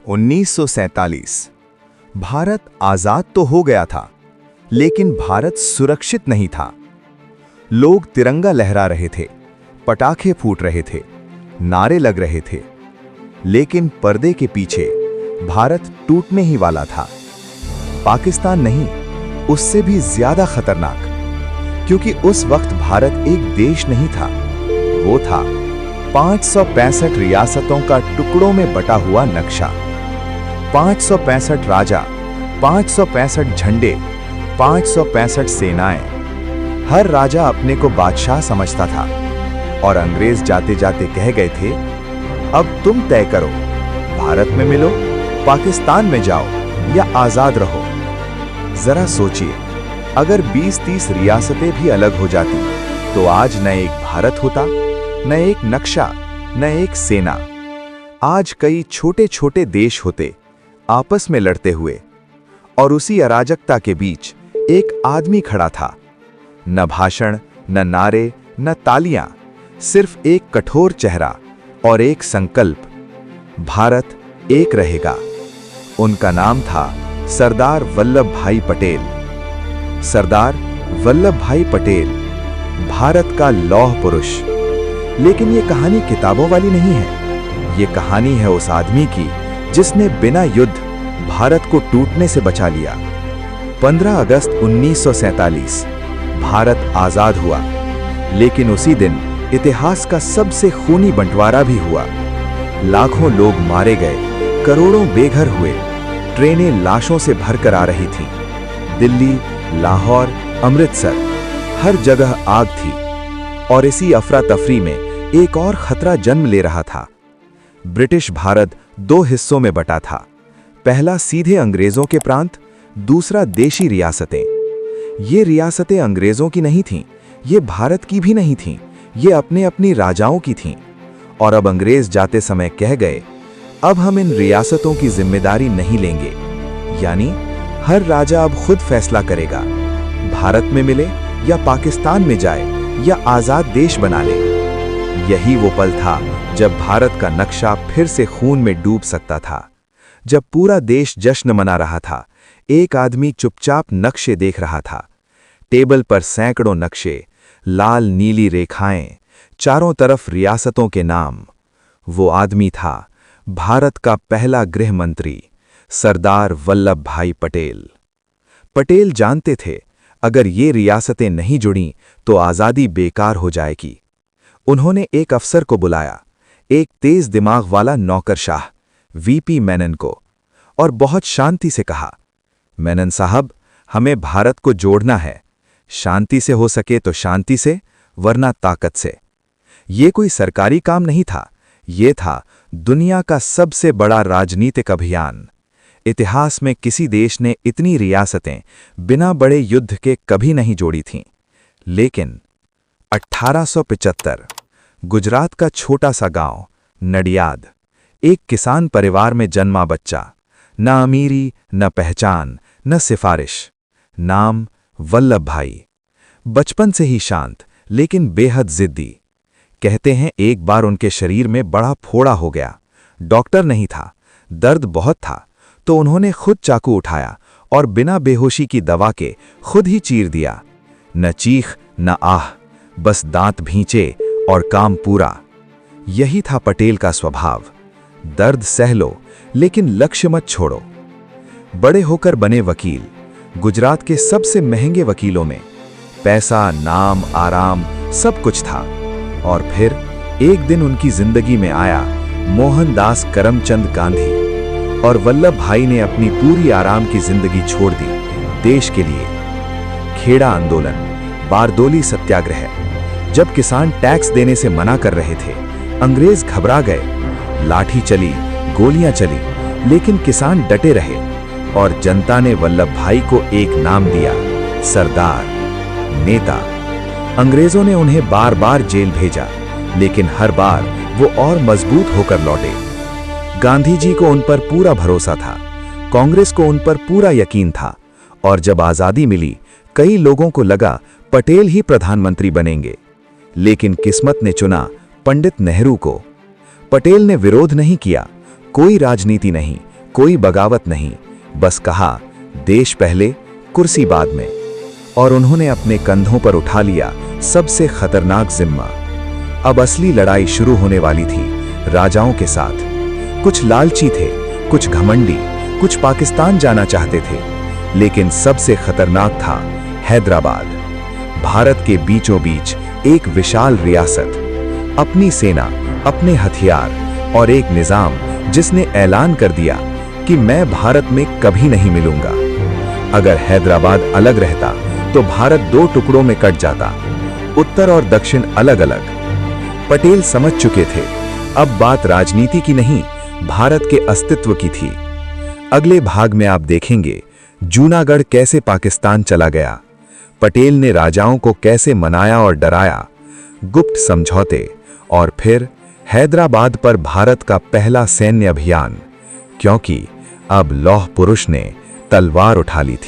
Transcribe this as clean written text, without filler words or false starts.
1947। भारत आजाद तो हो गया था, लेकिन भारत सुरक्षित नहीं था। लोग तिरंगा लहरा रहे थे, पटाखे फूट रहे थे, नारे लग रहे थे, लेकिन पर्दे के पीछे भारत टूटने ही वाला था। पाकिस्तान नहीं, उससे भी ज्यादा खतरनाक, क्योंकि उस वक्त भारत एक देश नहीं था, वो था 565 रियासतों का टुकड़ों में बटा हुआ नक्शा। 565 राजा, 565 झंडे, 565 सेनाएं। हर राजा अपने को बादशाह समझता था और अंग्रेज जाते जाते कह गए थे, अब तुम तय करो, भारत में मिलो, पाकिस्तान में जाओ या आजाद रहो। जरा सोचिए, अगर 20-30 रियासतें भी अलग हो जाती तो आज न एक भारत होता, न एक नक्शा, न एक सेना। आज कई छोटे छोटे देश होते, आपस में लड़ते हुए, और उसी अराजकता के बीच एक आदमी खड़ा था। न भाषण, न नारे, न तालियां, सिर्फ एक कठोर चेहरा और एक संकल्प, भारत एक रहेगा। उनका नाम था सरदार वल्लभ भाई पटेल। सरदार वल्लभ भाई पटेल, भारत का लौह पुरुष। लेकिन ये कहानी किताबों वाली नहीं है, ये कहानी है उस आदमी की जिसने बिना युद्ध भारत को टूटने से बचा लिया। 15 अगस्त 1947 भारत आजाद हुआ, लेकिन उसी दिन इतिहास का सबसे खूनी बंटवारा भी हुआ। लाखों लोग मारे गए, करोड़ों बेघर हुए, ट्रेनें लाशों से भरकर आ रही थीं। दिल्ली, लाहौर, अमृतसर, हर जगह आग थी, और इसी अफरा तफरी में एक और खतरा जन्म ले रहा था। ब्रिटिश भारत 2 हिस्सों में बटा था, पहला सीधे अंग्रेजों के प्रांत, दूसरा देशी रियासतें। ये रियासतें अंग्रेजों की नहीं थीं, ये भारत की भी नहीं थीं, ये अपने अपनी राजाओं की थीं। और अब अंग्रेज जाते समय कह गए, अब हम इन रियासतों की जिम्मेदारी नहीं लेंगे, यानी हर राजा अब खुद फैसला करेगा, भारत में मिले या पाकिस्तान में जाए या आजाद देश बना ले। यही वो पल था जब भारत का नक्शा फिर से खून में डूब सकता था। जब पूरा देश जश्न मना रहा था, एक आदमी चुपचाप नक्शे देख रहा था। टेबल पर सैकड़ों नक्शे, लाल नीली रेखाएं, चारों तरफ रियासतों के नाम। वो आदमी था भारत का पहला गृह मंत्री, सरदार वल्लभ भाई पटेल। पटेल जानते थे, अगर ये रियासतें नहीं जुड़ी तो आज़ादी बेकार हो जाएगी। उन्होंने एक अफसर को बुलाया, एक तेज दिमाग वाला नौकरशाह, वीपी मेनन को, और बहुत शांति से कहा, मेनन साहब, हमें भारत को जोड़ना है, शांति से हो सके तो शांति से, वरना ताकत से। ये कोई सरकारी काम नहीं था, ये था दुनिया का सबसे बड़ा राजनीतिक अभियान। इतिहास में किसी देश ने इतनी रियासतें बिना बड़े युद्ध के कभी नहीं जोड़ी थीं। लेकिन 1875 गुजरात का छोटा सा गांव नडियाद, एक किसान परिवार में जन्मा बच्चा, न अमीरी, न पहचान, न सिफारिश, नाम वल्लभ भाई। बचपन से ही शांत, लेकिन बेहद जिद्दी। कहते हैं एक बार उनके शरीर में बड़ा फोड़ा हो गया, डॉक्टर नहीं था, दर्द बहुत था, तो उन्होंने खुद चाकू उठाया और बिना बेहोशी की दवा के खुद ही चीर दिया। न चीख न आह, बस दांत भींचे और काम पूरा। यही था पटेल का स्वभाव, दर्द सह लो लेकिन लक्ष्य मत छोड़ो। बड़े होकर बने वकील, गुजरात के सबसे महंगे वकीलों में। पैसा, नाम, आराम सब कुछ था। और फिर एक दिन उनकी जिंदगी में आया मोहनदास करमचंद गांधी, और वल्लभ भाई ने अपनी पूरी आराम की जिंदगी छोड़ दी देश के लिए। खेड़ा आंदोलन, बारदोली सत्याग्रह। जब किसान टैक्स देने से मना कर रहे थे, अंग्रेज घबरा गए। लाठी चली, गोलियां चली, लेकिन किसान डटे रहे, और जनता ने वल्लभ भाई को एक नाम दिया, सरदार, नेता। अंग्रेजों ने उन्हें बार बार जेल भेजा, लेकिन हर बार वो और मजबूत होकर लौटे। गांधी जी को उन पर पूरा भरोसा था, कांग्रेस को उन पर पूरा यकीन था, और जब आजादी मिली, कई लोगों को लगा पटेल ही प्रधानमंत्री बनेंगे। लेकिन किस्मत ने चुना पंडित नेहरू को। पटेल ने विरोध नहीं किया, कोई राजनीति नहीं, कोई बगावत नहीं, बस कहा देश पहले कुर्सी बाद में। और उन्होंने अपने कंधों पर उठा लिया सबसे खतरनाक जिम्मा। अब असली लड़ाई शुरू होने वाली थी राजाओं के साथ। कुछ लालची थे, कुछ घमंडी, कुछ पाकिस्तान जाना चाहते थे, लेकिन सबसे खतरनाक था हैदराबाद। भारत के बीचों बीच एक विशाल रियासत, अपनी सेना, अपने हथियार और एक निजाम जिसने ऐलान कर दिया कि मैं भारत में कभी नहीं मिलूंगा। अगर हैदराबाद अलग रहता तो भारत दो टुकड़ों में कट जाता, उत्तर और दक्षिण अलग अलग। पटेल समझ चुके थे अब बात राजनीति की नहीं, भारत के अस्तित्व की थी। अगले भाग में आप देखेंगे जूनागढ़ कैसे पाकिस्तान चला गया, पटेल ने राजाओं को कैसे मनाया और डराया, गुप्त समझौते, और फिर हैदराबाद पर भारत का पहला सैन्य अभियान, क्योंकि अब लौह पुरुष ने तलवार उठा ली थी।